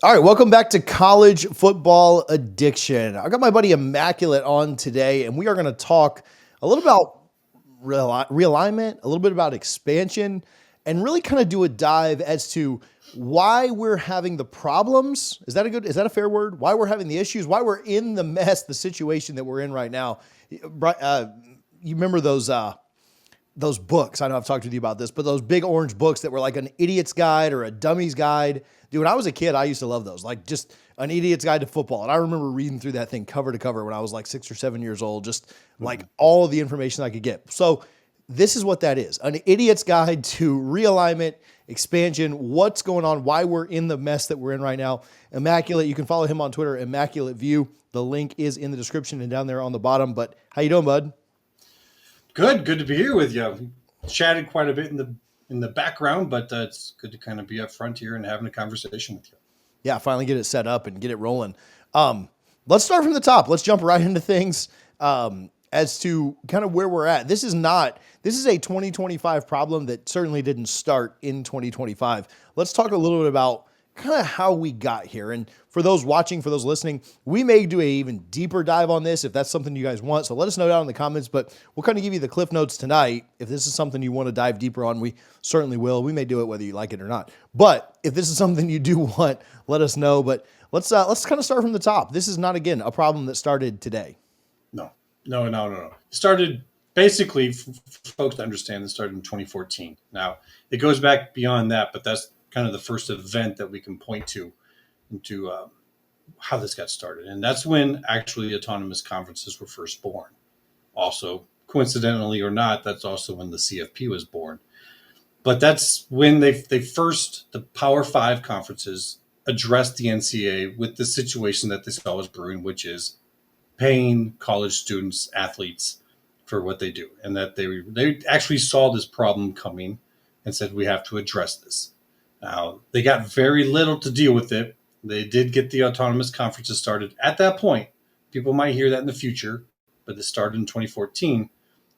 All right, welcome back to College Football Addiction. I got my buddy Immaculate on today, and we are going to talk a little about realignment, a little bit about expansion, and really kind of do a dive as to why we're having the problems. Is that a fair word? Why we're having the issues, why we're in the mess, the situation that we're in right now. You remember those books? I know I've talked with you about this, but those big orange books that were like an idiot's guide or a dummy's guide. Dude, when I was a kid, I used to love those, like just an idiot's guide to football. And I remember reading through that thing cover to cover when I was like 6 or 7 years old, just like all of the information I could get. So this is what that is, an idiot's guide to realignment, expansion, what's going on, why we're in the mess that we're in right now. Immaculate, you can follow him on Twitter, Immaculate View. The link is in the description and down there on the bottom. But how you doing, bud? Good to be here with you. Chatted quite a bit in the background, but it's good to kind of be up front here and having a conversation with you. Yeah, finally get it set up and get it rolling. Let's start from the top. Let's jump right into things as to kind of where we're at. This is a 2025 problem that certainly didn't start in 2025. Let's talk a little bit about kind of how we got here. And for those watching, for those listening, we may do a even deeper dive on this if that's something you guys want. So let us know down in the comments, but we'll kind of give you the cliff notes tonight. If this is something you want to dive deeper on, we certainly will. We may do it whether you like it or not. But if this is something you do want, let us know. But let's kind of start from the top. This is not, again, a problem that started today. No. It started basically, for folks to understand, it started in 2014. Now, it goes back beyond that, but that's kind of the first event that we can point to into how this got started. And that's when actually autonomous conferences were first born. Also, coincidentally or not, that's also when the CFP was born. But that's when the Power 5 conferences addressed the NCAA with the situation that they saw was brewing, which is paying college students, athletes for what they do. And that they actually saw this problem coming and said, we have to address this. Now, they got very little to deal with it. They did get the autonomous conferences started at that point. People might hear that in the future, but this started in 2014.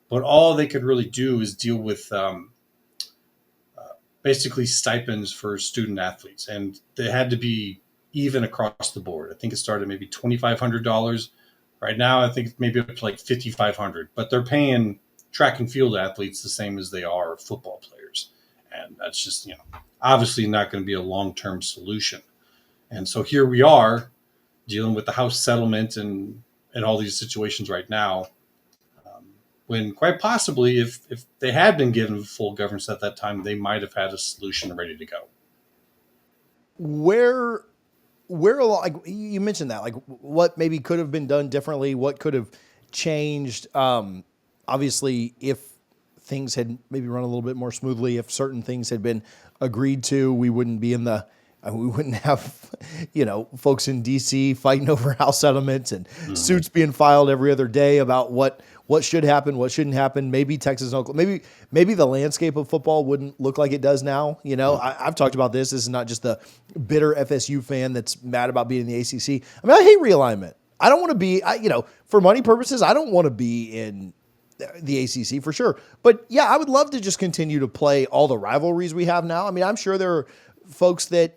But all they could really do is deal with basically stipends for student athletes. And they had to be even across the board. I think it started maybe $2,500. Right now, I think maybe up to like $5,500. But they're paying track and field athletes the same as they are football players. And that's just, obviously not going to be a long-term solution. And so here we are dealing with the House settlement and all these situations right now, when quite possibly if they had been given full governance at that time, they might have had a solution ready to go. Where like you mentioned that, like what maybe could have been done differently, what could have changed, obviously if things had maybe run a little bit more smoothly, if certain things had been agreed to, we wouldn't have, folks in DC fighting over house settlements and suits being filed every other day about what should happen, what shouldn't happen. Maybe Texas, Oklahoma, maybe the landscape of football wouldn't look like it does now. I've talked about this. This is not just the bitter FSU fan that's mad about being in the ACC. I mean, I hate realignment. I don't want to be, for money purposes, I don't want to be in the ACC for sure. But yeah, I would love to just continue to play all the rivalries we have now. I mean, I'm sure there are folks that,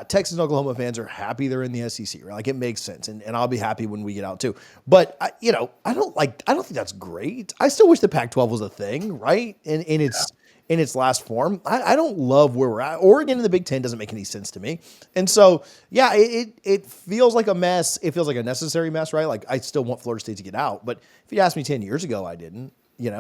Texas and Oklahoma fans are happy they're in the SEC, right? Like it makes sense. And I'll be happy when we get out too. But I don't think that's great. I still wish the Pac-12 was a thing, right? In its last form. I don't love where we're at. Oregon in the Big Ten doesn't make any sense to me. And so, it feels like a mess. It feels like a necessary mess, right? Like I still want Florida State to get out. But if you asked me 10 years ago, I didn't,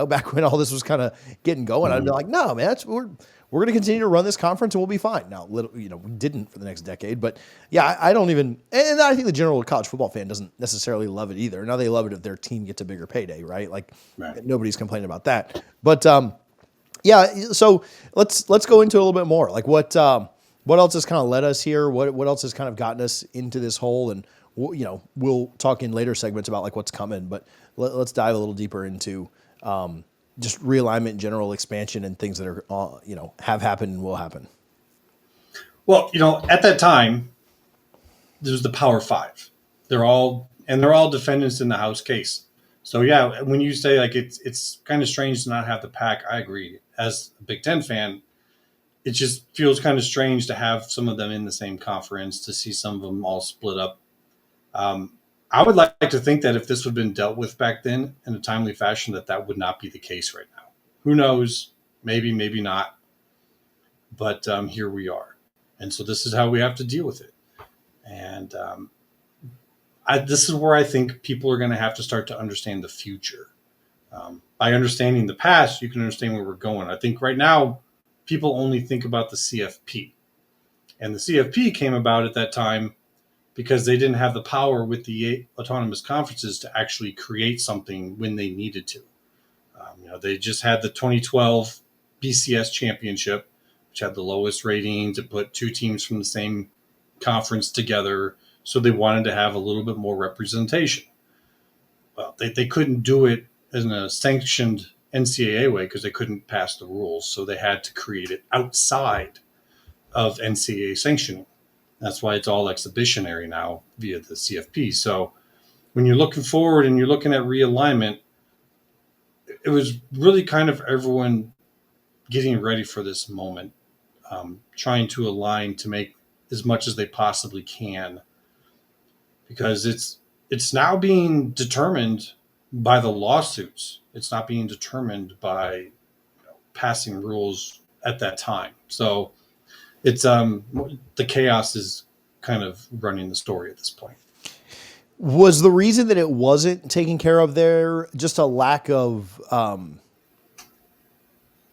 back when all this was kind of getting going, I'd be like, no, man, we're going to continue to run this conference and we'll be fine. Now, we didn't for the next decade, but I don't even, and I think the general college football fan doesn't necessarily love it either. Now they love it if their team gets a bigger payday, right? Like nobody's complaining about that. But so let's go into a little bit more. Like what else has kind of led us here? What else has kind of gotten us into this hole? And we'll talk in later segments about like what's coming, but let's dive a little deeper into just realignment, general expansion, and things that are have happened and will happen. Well, at that time, there's the Power 5. They're all defendants in the House case. So when you say like it's kind of strange to not have the Pac, I agree. As a Big Ten fan, it just feels kind of strange to have some of them in the same conference, to see some of them all split up. Um, I would like to think that if this would have been dealt with back then in a timely fashion, that that would not be the case right now. Who knows? Maybe, maybe not. But here we are. And so this is how we have to deal with it. And this is where I think people are going to have to start to understand the future. By understanding the past, you can understand where we're going. I think right now, people only think about the CFP. And the CFP came about at that time because they didn't have the power with the autonomous conferences to actually create something when they needed to. They just had the 2012 BCS championship, which had the lowest ratings. It put two teams from the same conference together. So they wanted to have a little bit more representation. Well, they couldn't do it in a sanctioned NCAA way because they couldn't pass the rules. So they had to create it outside of NCAA sanctioning. That's why it's all exhibitionary now via the CFP. So when you're looking forward and you're looking at realignment, it was really kind of everyone getting ready for this moment, trying to align to make as much as they possibly can, because it's now being determined by the lawsuits. It's not being determined by passing rules at that time. So it's the chaos is kind of running the story at this point. Was the reason that it wasn't taken care of there just a lack of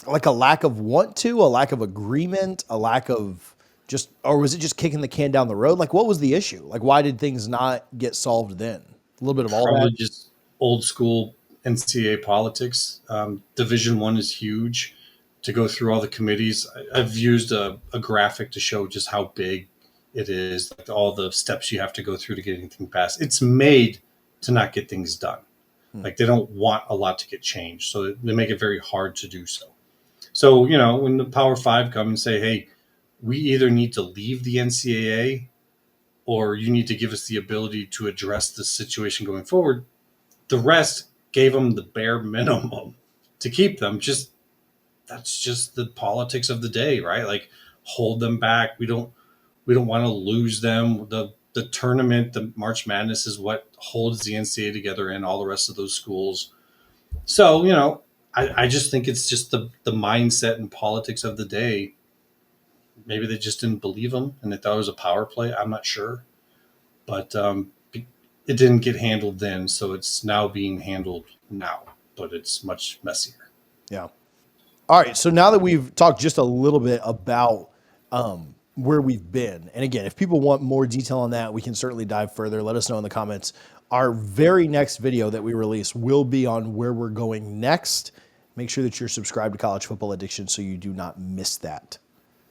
like a lack of want to, a lack of agreement, a lack of just, or was it just kicking the can down the road? Like, what was the issue? Like, why did things not get solved then? A little bit of all Probably that. just old school NCAA politics. Division One is huge. To go through all the committees, I've used a graphic to show just how big it is, like all the steps you have to go through to get anything passed. It's made to not get things done. Like they don't want a lot to get changed, so they make it very hard to do so. So when the Power Five come and say, "Hey, we either need to leave the NCAA, or you need to give us the ability to address this situation going forward," the rest gave them the bare minimum to keep them. That's just the politics of the day, right? Like hold them back. We don't want to lose them. The tournament, the March Madness is what holds the NCAA together and all the rest of those schools. So, I just think it's just the mindset and politics of the day. Maybe they just didn't believe them and they thought it was a power play. I'm not sure. But it didn't get handled then. So it's now being handled now, but it's much messier. Yeah. All right. So now that we've talked just a little bit about where we've been, and again, if people want more detail on that, we can certainly dive further. Let us know in the comments. Our very next video that we release will be on where we're going next. Make sure that you're subscribed to College Football Addiction so you do not miss that.